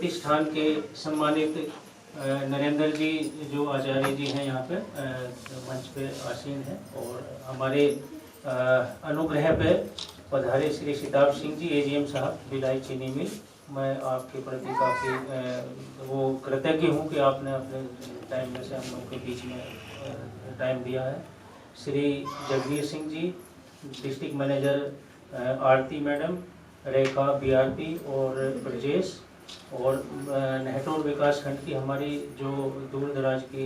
प्रतिष्ठान के सम्मानित नरेंद्र जी जो आचार्य जी हैं यहाँ पे मंच पे आसीन हैं, और हमारे अनुग्रह पे पधारे श्री सिताब सिंह जी एजीएम साहब भिलाई चीनी मिल, मैं आपके प्रति काफ़ी वो कृतज्ञ हूँ कि आपने अपने टाइम में से हम लोग के बीच में टाइम दिया है। श्री जगवीर सिंह जी डिस्ट्रिक्ट मैनेजर आरती मैडम, रेखा बीआरपी और ब्रजेश, और नहटोर विकास खंड की हमारी जो दूर दराज की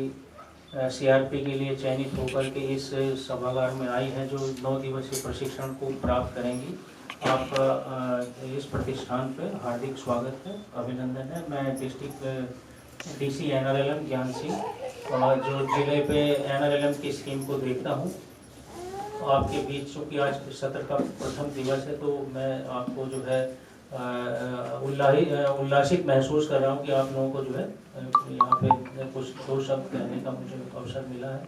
सीआरपी के लिए चयनित होकर के इस सभागार में आई हैं, जो 9 दिवसीय प्रशिक्षण को प्राप्त करेंगी, आपका इस प्रतिष्ठान पे हार्दिक स्वागत है, अभिनंदन है। मैं डिस्ट्रिक्ट डीसी एनआरएलएम ज्ञान सिंह जो जिले पे एनआरएलएम की स्कीम को देखता हूँ, आपके बीच चूँकि आज सत्र का प्रथम दिवस है, तो मैं आपको जो है उल्लासित महसूस कर रहा हूँ कि आप लोगों को जो है यहाँ पे कुछ 2 शब्द कहने का मुझे अवसर मिला है।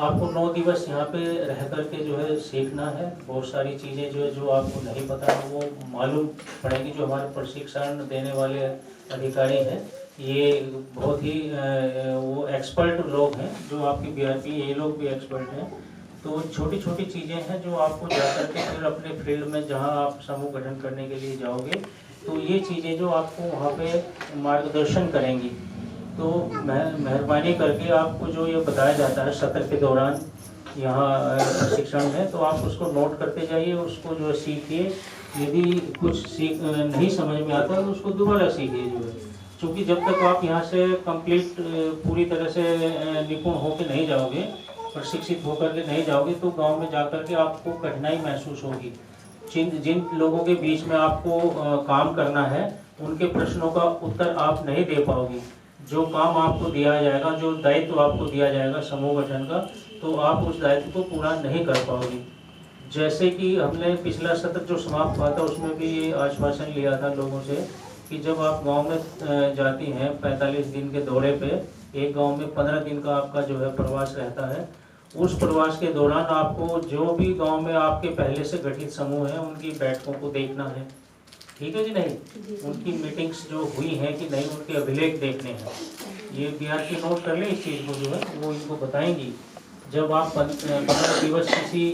आपको 9 दिवस यहाँ पे रह कर के जो है सीखना है, बहुत सारी चीज़ें जो है जो आपको नहीं पता है वो मालूम पड़ेगी। जो हमारे प्रशिक्षण देने वाले अधिकारी हैं ये बहुत ही वो एक्सपर्ट लोग हैं, जो आपकी बीआरपी ये लोग भी एक्सपर्ट हैं। तो छोटी छोटी चीज़ें हैं जो आपको जाकर के फिर अपने फील्ड में जहां आप समूह गठन करने के लिए जाओगे, तो ये चीज़ें जो आपको वहां पे मार्गदर्शन करेंगी। तो मेहरबानी करके आपको जो ये बताया जाता है सत्र के दौरान यहाँ प्रशिक्षण में, तो आप उसको नोट करते जाइए, उसको जो है सीखिए। यदि कुछ नहीं समझ में आता तो उसको दोबारा सीखिए जो है, क्योंकि जब तक आप यहाँ से कंप्लीट पूरी तरह से निपुण होकर नहीं जाओगे, प्रशिक्षित होकर के नहीं जाओगे, तो गांव में जाकर के आपको कठिनाई महसूस होगी। जिन लोगों के बीच में आपको काम करना है उनके प्रश्नों का उत्तर आप नहीं दे पाओगे। जो काम आपको दिया जाएगा, जो दायित्व आपको दिया जाएगा समूह गठन का, तो आप उस दायित्व को पूरा नहीं कर पाओगे। जैसे कि हमने पिछला सत्र जो समाप्त हुआ था उसमें भी ये आश्वासन लिया था लोगों से कि जब आप गाँव में जाती हैं 45 दिन के दौरे पे, एक गाँव में 15 दिन का आपका जो है प्रवास रहता है। उस प्रवास के दौरान आपको जो भी गांव में आपके पहले से गठित समूह हैं उनकी बैठकों को देखना है, ठीक है कि नहीं? उनकी मीटिंग्स जो हुई हैं कि नहीं, उनके अभिलेख देखने हैं। ये बीआरपी नोट कर लें इस चीज़ को, जो है वो इनको बताएंगी। जब आप 15 दिवस किसी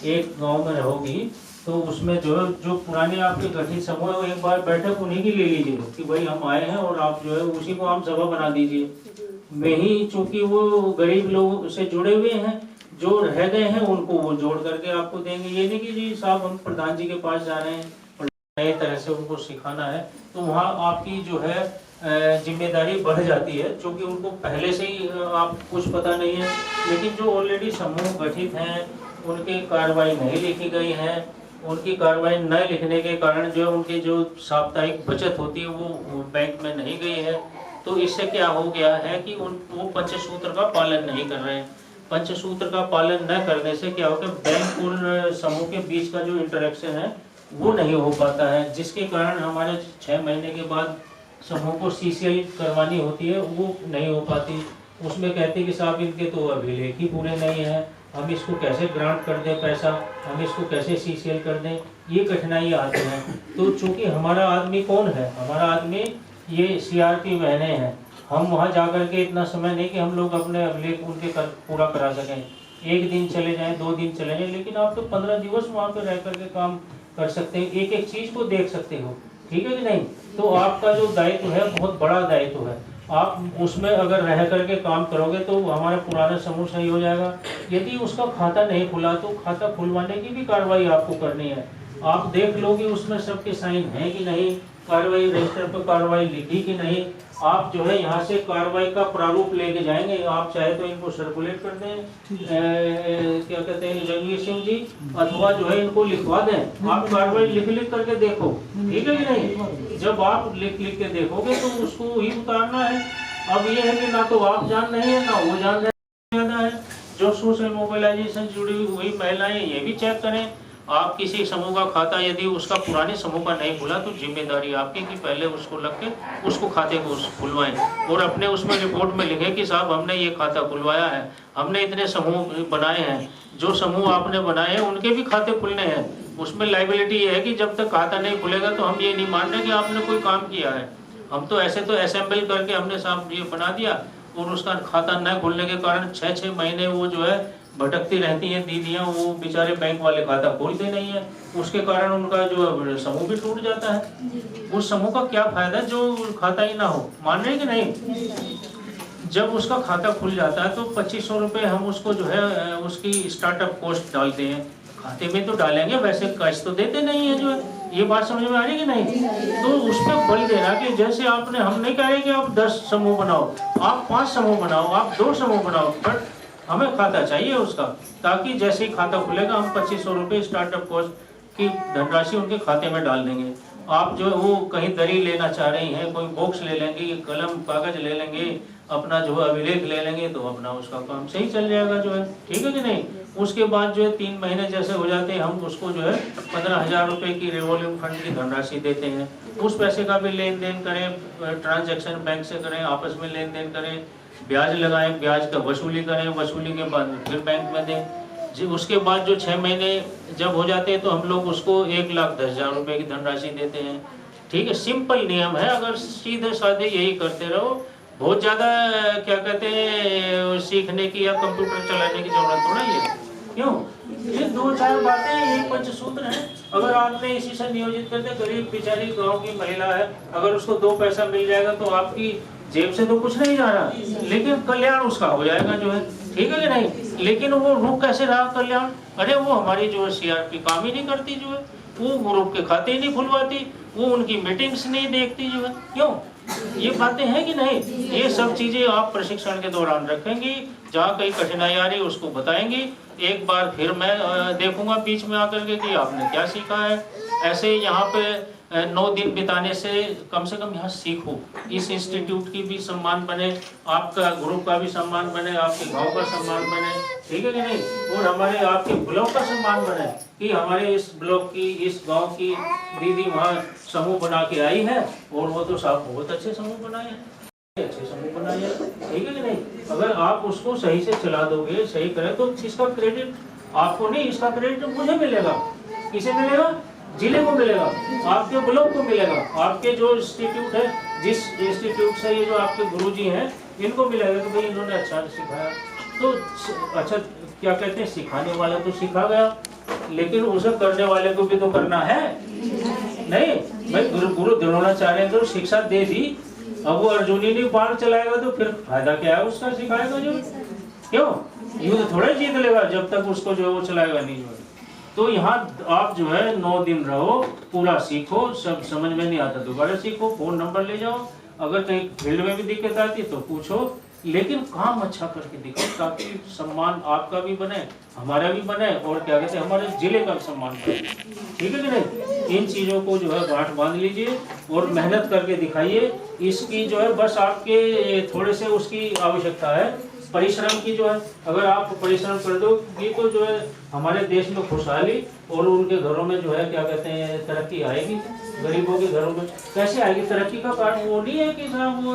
एक गाँव में रहोगी तो उसमें जो पुराने आपके गठित समूह है, एक बार बैठक उन्हीं की ले लीजिए कि भाई हम आए हैं और आप जो है उसी को हम सभा बना दीजिए। में ही चूँकि वो गरीब लोग से जुड़े हुए हैं, जो रह गए हैं उनको वो जोड़ करके आपको देंगे। ये नहीं कि जी साहब हम प्रधान जी के पास जा रहे हैं, नए तरह से उनको सिखाना है, तो वहाँ आपकी जो है जिम्मेदारी बढ़ जाती है, क्योंकि उनको पहले से ही आप कुछ पता नहीं है। लेकिन जो ऑलरेडी समूह गठित हैं उनकी कार्रवाई नहीं लिखी गई है, उनकी कार्रवाई न लिखने के कारण जो उनकी जो साप्ताहिक बचत होती है वो बैंक में नहीं गई है। तो इससे क्या हो गया है कि वो पंचसूत्र का पालन नहीं कर रहे हैं। पंचसूत्र का पालन न करने से क्या होगा, बैंक और समूह के बीच का जो इंटरेक्शन है वो नहीं हो पाता है, जिसके कारण हमारे 6 महीने के बाद समूह को सीसीएल करवानी होती है, वो नहीं हो पाती। उसमें कहते हैं कि साहब इनके तो अभिलेख ही पूरे नहीं है, हम इसको कैसे ग्रांट कर दें पैसा, हम इसको कैसे सीसीएल कर दें, ये कठिनाई आती है। तो चूँकि हमारा आदमी कौन है, हमारा आदमी ये सीआरपी बहने हैं। हम वहाँ जाकर के इतना समय नहीं कि हम लोग अपने अभिलेख उनके पूरा करा सकें। 1 दिन चले जाएं, 2 दिन चले जाएं, लेकिन आप तो 15 दिवस वहाँ पे रह करके काम कर सकते हैं, एक एक चीज़ को देख सकते हो, ठीक है कि नहीं? तो आपका जो दायित्व है बहुत बड़ा दायित्व है। आप उसमें अगर रह करके काम करोगे तो हमारा पुराना समूह सही हो जाएगा। यदि उसका खाता नहीं खुला तो खाता खुलवाने की भी कार्रवाई आपको करनी है। आप देख लो कि उसमें सबके साइन हैं कि नहीं, कार्रवाई रजिस्टर पर कार्रवाई लिखी कि नहीं। आप जो है यहाँ से कार्रवाई का प्रारूप लेके जाएंगे, आप चाहे तो इनको सर्कुलेट कर दें, क्या कहते हैं जगवीर सिंह जी, अथवा जो है इनको लिखवा दें। आप कार्रवाई लिख करके देखो, ठीक है कि नहीं? जब आप लिख के देखोगे तो उसको ही उतारना है। अब ये है कि ना तो आप जान रहे हैं ना वो जान रहे हैं। जो सोशल मोबिलाइजेशन जुड़ी हुई महिलाएं ये भी चेक करें। आप किसी समूह का खाता यदि उसका पुराने समूह का नहीं खुला तो जिम्मेदारी आपकी कि पहले उसको लग के उसको खाते को खुलवाएं, और अपने उसमें रिपोर्ट में लिखें कि साहब हमने ये खाता खुलवाया है, हमने इतने समूह बनाए हैं। जो समूह आपने बनाए हैं उनके भी खाते खुलने हैं। उसमें लाइबिलिटी ये है कि जब तक खाता नहीं खुलेगा तो हम ये नहीं मान रहे कि आपने कोई काम किया है। हम तो ऐसे तो असेंबल करके हमने साहब ये बना दिया, और उसका खाता न खुलने के कारण 6-6 महीने वो जो है भटकती रहती हैं दीदियाँ, वो बेचारे बैंक वाले खाता खोलते नहीं है, उसके कारण उनका जो समूह भी टूट जाता है। उस समूह का क्या फायदा जो खाता ही ना हो, मान रहे कि नहीं। जब उसका खाता खुल जाता है तो 2500 रुपये हम उसको जो है उसकी स्टार्टअप कॉस्ट डालते हैं, खाते में तो डालेंगे, वैसे कैश तो देते नहीं है जो है। ये बात समझ में आ रही है कि नहीं। तो उस पर बल देना कि जैसे आपने, हम नहीं कह रहे कि आप 10 समूह बनाओ, आप 5 समूह बनाओ, आप 2 समूह बनाओ, बट हमें खाता चाहिए उसका, ताकि जैसे ही खाता खुलेगा हम 2500 रुपये स्टार्टअप कॉस्ट की धनराशि उनके खाते में डाल देंगे। आप जो वो कहीं दरी लेना चाह रही हैं, कोई बॉक्स ले लेंगे, कलम कागज ले लेंगे, अपना जो है अभिलेख ले लेंगे, तो अपना उसका काम सही चल जाएगा जो है, ठीक है कि नहीं। उसके बाद जो है 3 महीने जैसे हो जाते हैं, हम उसको जो है 15,000 रुपये की रिवॉल्विंग फंड की धनराशि देते हैं। उस पैसे का भी लेन देन करें, ट्रांजैक्शन बैंक से करें, आपस में लेन देन करें, ब्याज लगाएं, ब्याज का वसूली करें, वसूली के बाद फिर बैंक में दें जी। उसके बाद जो 6 महीने जब हो जाते हैं तो हम लोग उसको 1,10,000 रुपये की धनराशि देते हैं, ठीक है। सिंपल नियम है, अगर सीधे साधे यही करते रहो, बहुत ज़्यादा क्या कहते हैं सीखने की या कंप्यूटर चलाने की जरूरत थोड़ा ही है। क्यों, ये 2-4 बातें, ये पंचसूत्र हैं, अगर आपने इसी से नियोजित करते, गरीब बेचारी गांव की महिला है, अगर उसको 2 पैसा मिल जाएगा तो आपकी जेब से तो कुछ नहीं जा रहा, लेकिन कल्याण उसका हो जाएगा जो है, ठीक है कि नहीं। लेकिन वो रुक कैसे रहा कल्याण, अरे वो हमारी जो सीआरपी काम ही नहीं करती जो है, वो ग्रुप के खाते ही नहीं खुलवाती, वो उनकी मीटिंग्स नहीं देखती जो है। क्यों, ये बातें हैं कि नहीं। ये सब चीजें आप प्रशिक्षण के दौरान रखेंगी, जहाँ कहीं कठिनाई आ रही उसको बताएंगी। एक बार फिर मैं देखूंगा बीच में आकर के कि आपने क्या सीखा है। ऐसे यहाँ पे 9 दिन बिताने से कम यहाँ सीखो, इस इंस्टीट्यूट की भी सम्मान बने, आपका ग्रुप का भी सम्मान बने, आपके गांव का सम्मान बने, ठीक है कि नहीं, और हमारे आपके ब्लॉक का सम्मान बने कि हमारे इस ब्लॉक की, इस गांव की दीदी वहाँ समूह बना के आई है, और वो तो साहब बहुत अच्छे समूह बनाए हैं, अच्छे समूह बनाए हैं, ठीक है कि नहीं। अगर आप उसको सही से चला दोगे, सही करें, तो इसका क्रेडिट आपको नहीं, इसका क्रेडिट मुझे मिलेगा। किसे मिलेगा, जिले को मिलेगा, आपके ब्लॉक को मिलेगा, आपके जो इंस्टीट्यूट है, जिस इंस्टीट्यूट से ये जो आपके गुरुजी हैं, इनको मिलेगा कि भाई इन्होंने अच्छा सिखाया। तो अच्छा क्या कहते हैं, सिखाने वाला तो सिखा गया, लेकिन उसे करने वाले को भी तो करना है नहीं। भाई गुरु द्रोणाचार्य ने तो शिक्षा दे दी, अब वो अर्जुनी ने बाण चलाएगा तो फिर फायदा क्या है उसका, सिखाएगा जो, क्यों, युद्ध थोड़ा जीत लेगा जब तक उसको जो वो चलाएगा नहीं जो। तो यहाँ आप जो है 9 दिन रहो, पूरा सीखो, सब समझ में नहीं आता दोबारा सीखो, फोन नंबर ले जाओ, अगर कहीं फील्ड में भी दिक्कत आती है तो पूछो, लेकिन काम अच्छा करके दिखाओ, ताकि सम्मान आपका भी बने, हमारा भी बने, और क्या कहते हैं हमारे जिले का सम्मान बने, ठीक है कि नहीं। इन चीज़ों को जो है गांठ बांध लीजिए और मेहनत करके दिखाइए। इसकी जो है बस आपके थोड़े से उसकी आवश्यकता है, परिश्रम की जो है, अगर आप परिश्रम कर दोगे तो जो है हमारे देश में खुशहाली और उनके घरों में जो है क्या कहते हैं तरक्की आएगी। गरीबों के घरों में कैसे आएगी तरक्की का कारण वो नहीं है कि साहब वो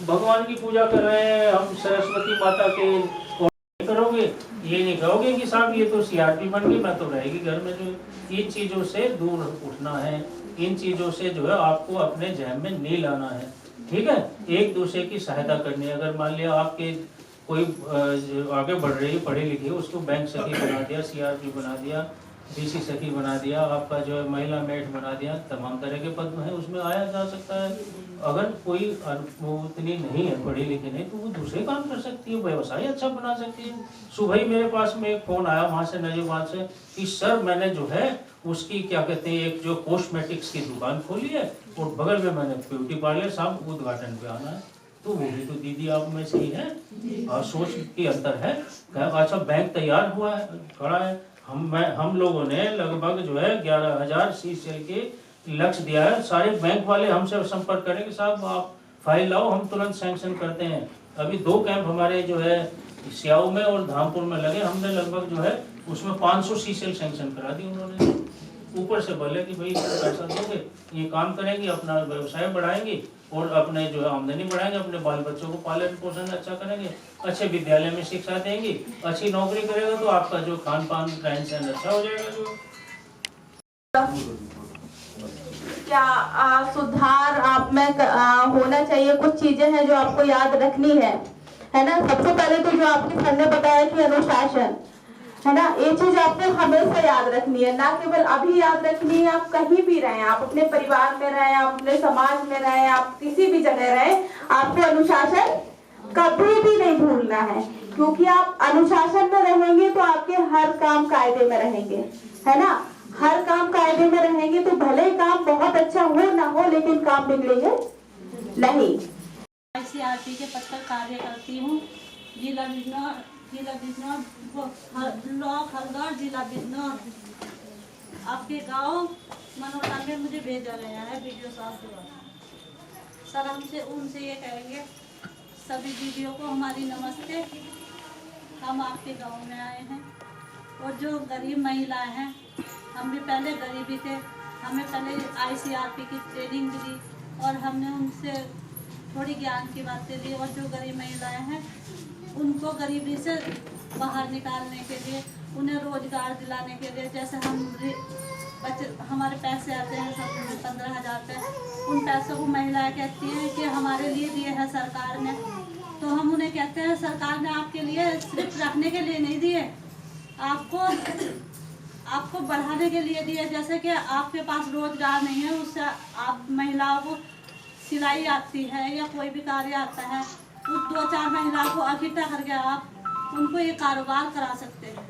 भगवान की पूजा कर रहे हैं, हम सरस्वती माता के करोगे, ये नहीं कहोगे कि साहब ये तो सीआरपी बन गई, मैं तो रहेगी घर में। जो इन चीज़ों से दूर उठना है, इन चीज़ों से जो है आपको अपने जहन में नहीं लाना है, ठीक है। एक दूसरे की सहायता करनी है। अगर मान लिया आपके कोई आगे बढ़ रही है, पढ़ी लिखी, उसको बैंक सखी बना दिया, सीआरपी बना दिया, डीसी सखी बना दिया, आपका जो है महिला मेट बना दिया, तमाम तरह के पद हैं, उसमें आया जा सकता है। अगर कोई उतनी नहीं है, पढ़ी लिखी नहीं, तो वो दूसरे काम कर सकती है, व्यवसाय अच्छा बना सकती है। सुबह ही मेरे पास में एक फ़ोन आया वहाँ से नजरबाद से कि सर मैंने जो है उसकी क्या कहते हैं एक जो कॉस्मेटिक्स की दुकान खोली है, और बगल में मैंने ब्यूटी पार्लर, साहब उद्घाटन पे आना है। तो वो भी तो दीदी आप में सही है, और सोच की अंतर है। अच्छा बैंक तैयार हुआ है, खड़ा है, हम लोगों ने लगभग जो है 11,000 सीसीएल के लक्ष्य दिया है। सारे बैंक वाले हमसे संपर्क करें कि साहब आप फाइल लाओ, हम तुरंत सैंक्शन करते हैं। अभी 2 कैंप हमारे जो है सियाऊ में और धामपुर में लगे, हमने लगभग जो है उसमें 500 सीसीएल सैंक्शन करा दी उन्होंने। ऊपर से बोले कि भाई पैसा दोगे, ये काम करेंगे, अपना व्यवसाय बढ़ाएंगे और अपने जो है आमदनी बढ़ाएंगे, अपने बाल बच्चों को पालन पोषण अच्छा करेंगे, अच्छे विद्यालय में शिक्षा देंगे, अच्छी नौकरी करेगा तो आपका जो खान पान रहन सहन अच्छा हो जाएगा। जो क्या सुधार आप में होना चाहिए? कुछ चीजें हैं जो आपको याद रखनी है ना। सबसे पहले तो जो आपके सर ने बताया कि अनुशासन, है ना, ये चीज आपको हमेशा याद रखनी है, ना केवल अभी याद रखनी है, आप कहीं भी रहें, आप अपने परिवार में रहें, आप अपने समाज में रहें, आप किसी भी जगह रहें, आपको अनुशासन कभी भी नहीं भूलना है। क्योंकि आप अनुशासन में रहेंगे तो आपके हर काम कायदे में रहेंगे, है ना। हर काम कायदे में रहेंगे तो भले ही काम बहुत अच्छा हो ना हो, लेकिन काम बिगड़ेंगे नहीं। ICRP के पद पर कार्य करती हूँ। जिला बिजनौर ब्लॉक हल्द्वार, जिला बिजनौर। आपके गांव मनोटा में मुझे भेजा गया है वीडियो साहब द्वारा। सर हमसे उनसे ये कहेंगे, सभी दीदियों को हमारी नमस्ते। हम आपके गांव में आए हैं और जो गरीब महिलाएं हैं, हम भी पहले गरीबी थे, हमें पहले ICRP की ट्रेनिंग मिली और हमने उनसे थोड़ी ज्ञान की बातें ली। और जो गरीब महिलाएं हैं उनको गरीबी से बाहर निकालने के लिए, उन्हें रोजगार दिलाने के लिए, जैसे हमारे पैसे आते हैं सब 15,000 रुपये, उन पैसों को महिलाएं कहती हैं कि हमारे लिए दिए हैं सरकार ने। तो हम उन्हें कहते हैं सरकार ने आपके लिए सिर्फ रखने के लिए नहीं दिए, आपको बढ़ाने के लिए दिए। जैसे कि आपके पास रोजगार नहीं है, उससे आप महिलाओं को सिलाई आती है या कोई भी कार्य आता है, उस 2-4 महिलाओं को इकट्ठा करके आप उनको ये कारोबार करा सकते हैं।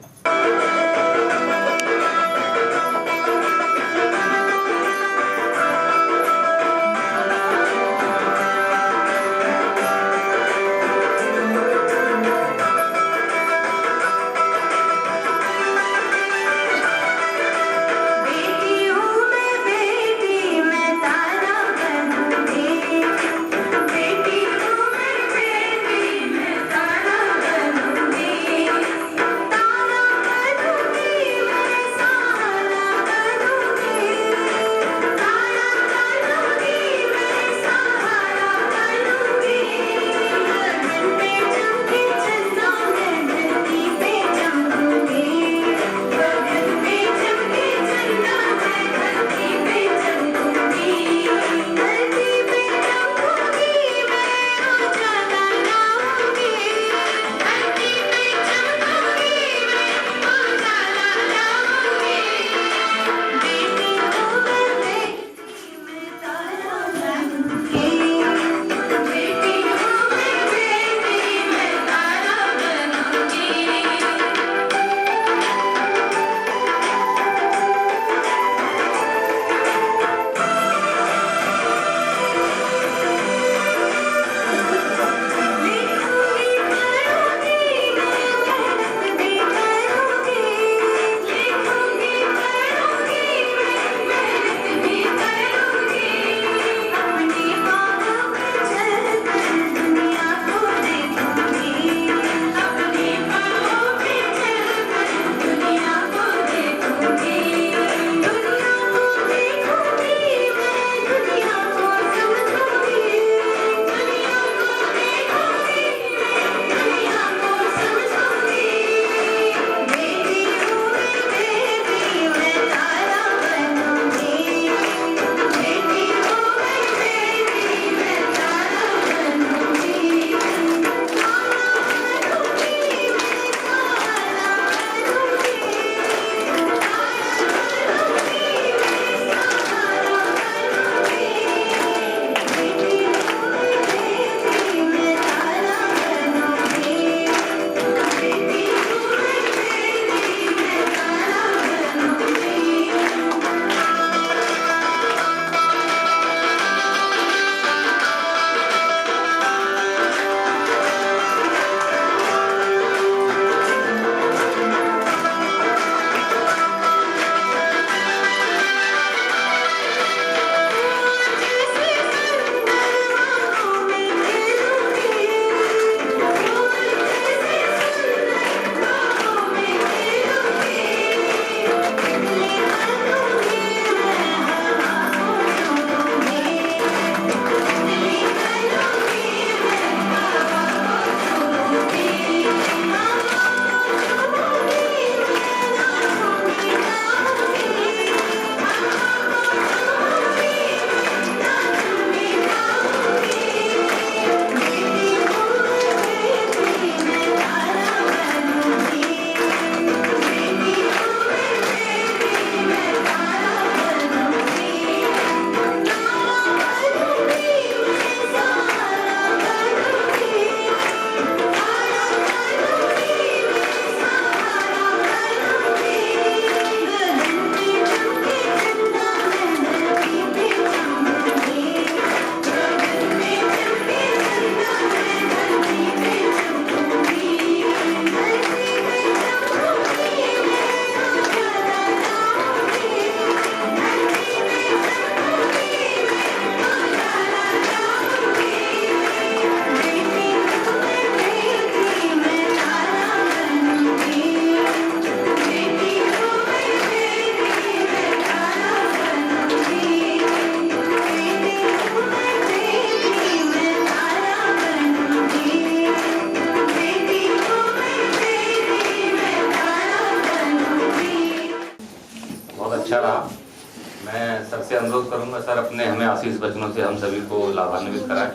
मैं सर से अनुरोध करूंगा, सर अपने हमें आशीष वचनों से हम सभी को लाभान्वित कराएं।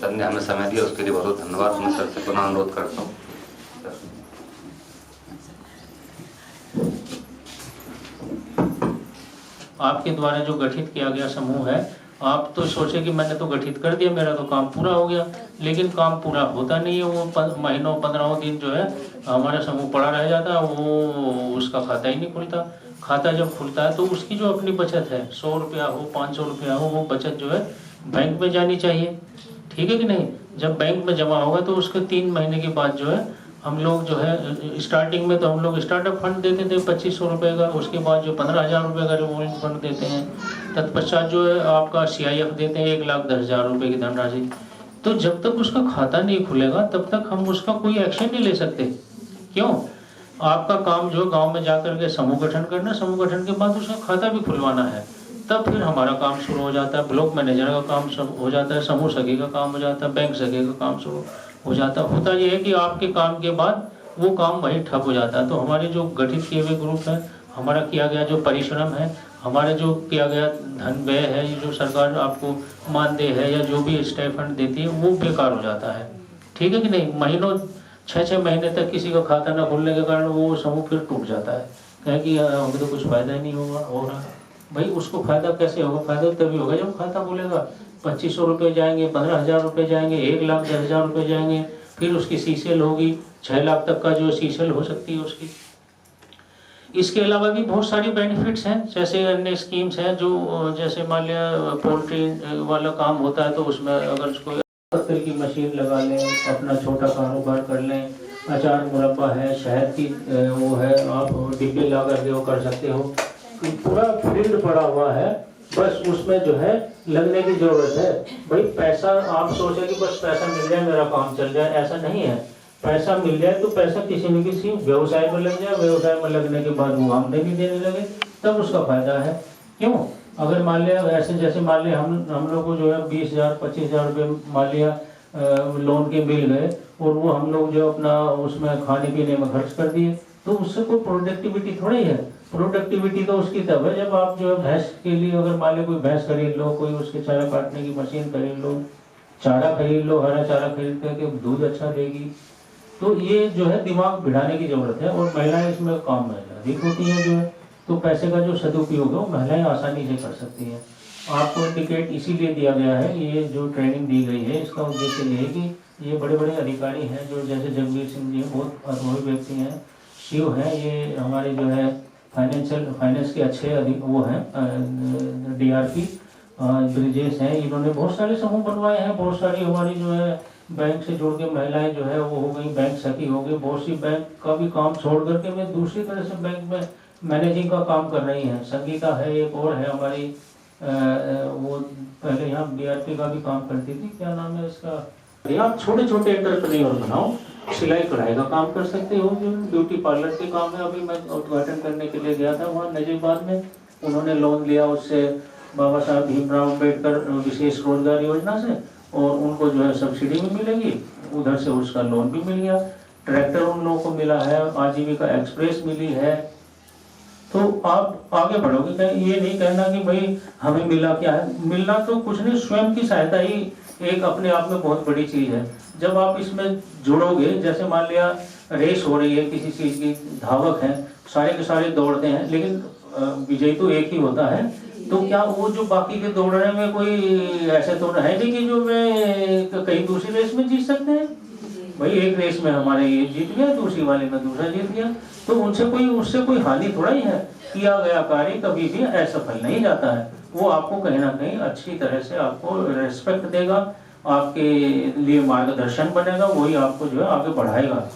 सर ने हमें समय दिया, उसके लिए बहुत बहुत धन्यवाद। मैं सर से पुनः अनुरोध करता हूँ। आपके द्वारा जो गठित किया गया समूह है, आप तो सोचे कि मैंने तो गठित कर दिया, मेरा तो काम पूरा हो गया, लेकिन काम पूरा होता नहीं है। वो महीनों 15 दिन जो है हमारा समूह पड़ा रह जाता है, वो उसका खाता ही नहीं खुलता। खाता जब खुलता है तो उसकी जो अपनी बचत है, 100 रुपया हो 500 रुपया हो, वो बचत जो है बैंक में जानी चाहिए, ठीक है कि नहीं। जब बैंक में जमा होगा तो उसके 3 महीने के बाद जो है हम लोग जो है, स्टार्टिंग में तो हम लोग स्टार्टअप फंड देते थे 2500 रुपये का, उसके बाद जो 15,000 रुपये का रिवॉल्विंग फंड देते हैं, तत्पश्चात जो है आपका CIF देते हैं 1,10,000 रुपये की धनराशि। तो जब तक उसका खाता नहीं खुलेगा तब तक हम उसका कोई एक्शन नहीं ले सकते। क्यों? आपका काम जो गांव में जाकर के समूह गठन करना, समूह गठन के बाद उसका खाता भी खुलवाना है, तब फिर हमारा काम शुरू हो जाता है। ब्लॉक मैनेजर का काम सब हो जाता है, समूह सखी का काम हो जाता है, बैंक सखी का काम शुरू हो जाता है। होता यह है कि आपके काम के बाद वो काम वहीं ठप हो जाता है। तो हमारे जो गठित किए हुए ग्रुप है, हमारा किया गया जो परिश्रम है, हमारा जो किया गया धन व्यय है, ये जो सरकार आपको मानदेय है या जो भी स्टाइपेंड देती है, वो बेकार हो जाता है, ठीक है कि नहीं। महीनों 6-6 महीने तक किसी का खाता न खुलने के कारण वो समूह फिर टूट जाता है, कहें कि हमें तो कुछ फायदा ही नहीं हो रहा। भाई उसको फायदा कैसे होगा? फायदा तभी होगा जब खाता खुलेगा। 2500 रुपये जाएंगे, 15,000 रुपये जाएंगे, 1,10,000 रुपये जाएंगे, फिर उसकी सीसेल होगी, 6 लाख तक का जो सीसेल हो सकती है उसकी। इसके अलावा भी बहुत सारी बेनिफिट्स हैं, जैसे अन्य स्कीम्स हैं जो, जैसे मान लिया पोल्ट्री वाला काम होता है तो उसमें अगर कोई पत्तल की मशीन लगा लें, अपना छोटा कारोबार कर लें, अचार मुरब्बा है, शहद की वो है, आप डिब्बे ला करके वो कर सकते हो। पूरा फील्ड पड़ा हुआ है, बस उसमें जो है लगने की जरूरत है। भाई पैसा, आप सोचे कि बस पैसा मिल जाए मेरा काम चल जाए, ऐसा नहीं है। पैसा मिल जाए तो पैसा किसी न किसी व्यवसाय में लग जाए, व्यवसाय में लगने के बाद वो आमदनी देने लगे, तब उसका फायदा है। क्यों? अगर मान लिया ऐसे, जैसे मान लिया हम लोग को जो है 20,000 25,000 रुपये मान लिया लोन के मिल गए, और वो हम लोग जो अपना उसमें खाने पीने में खर्च कर दिए, तो उससे कोई प्रोडक्टिविटी थोड़ी है। प्रोडक्टिविटी तो उसकी तब है जब आप जो है भैंस के लिए, अगर मान लो कोई भैंस खरीद लो, कोई उसके चारा काटने की मशीन खरीद लो, चारा खरीद लो, हरा चारा खरीद करके दूध अच्छा देगी। तो ये जो है दिमाग भिड़ाने की जरूरत है, और महिलाएं इसमें काम में अधिक होती हैं जो है, तो पैसे का जो सदुपयोग है वो महिलाएं आसानी से कर सकती हैं। आपको इंडिकेट इसीलिए दिया गया है, ये जो ट्रेनिंग दी गई है इसका उद्देश्य ये है कि ये बड़े बड़े अधिकारी हैं, जो जैसे जगवीर सिंह जी बहुत अनुभवी व्यक्ति हैं, शिव हैं, ये हमारे जो है फाइनेंस के अच्छे वो हैं, DRP ब्रिजेश हैं, इन्होंने बहुत सारे समूह बनवाए हैं। बहुत सारी हमारी जो है बैंक से जुड़ के महिलाएं जो है वो हो गई बैंक सखी हो गई। बहुत सी बैंक का भी काम छोड़ करके वे दूसरी तरह से बैंक में मैनेजिंग का काम कर रही हैं। संगीता है, एक और है हमारी, वो पहले यहाँ DRP का भी काम करती थी, क्या नाम है इसका। आप छोटे छोटे एंटरप्रेन्योर बनाओ, सिलाई कढ़ाई का काम कर सकते हो, ब्यूटी पार्लर के काम है। अभी मैं उद्घाटन करने के लिए गया था वहाँ नजीबाद में, उन्होंने लोन लिया उससे बाबा साहब भीमराव अम्बेडकर विशेष रोजगार योजना से, और उनको जो है सब्सिडी भी मिलेगी, उधर से उसका लोन भी मिल गया। ट्रैक्टर उन लोगों को मिला है, आजीविका एक्सप्रेस मिली है। तो आप आगे बढ़ोगे, ये नहीं कहना कि भाई हमें मिला क्या है। मिलना तो कुछ नहीं, स्वयं की सहायता ही एक अपने आप में बहुत बड़ी चीज है। जब आप इसमें जुड़ोगे, जैसे मान लिया रेस हो रही है किसी चीज की, धावक हैं, सारे के सारे दौड़ते हैं, लेकिन विजयी तो एक ही होता है। तो क्या वो जो बाकी के दौड़ने में कोई ऐसे तो है नहीं कि जो मैं कहीं दूसरी रेस में जीत सकते हैं। भाई एक रेस में हमारे ये जीत गया, दूसरी वाले में दूसरा जीत गया, तो उससे कोई हानि थोड़ा ही है। किया गया कार्य कभी भी असफल नहीं जाता है, वो आपको कहीं ना कहीं अच्छी तरह से आपको रेस्पेक्ट देगा, आपके लिए मार्गदर्शन बनेगा, वही आपको जो है आगे बढ़ाएगा।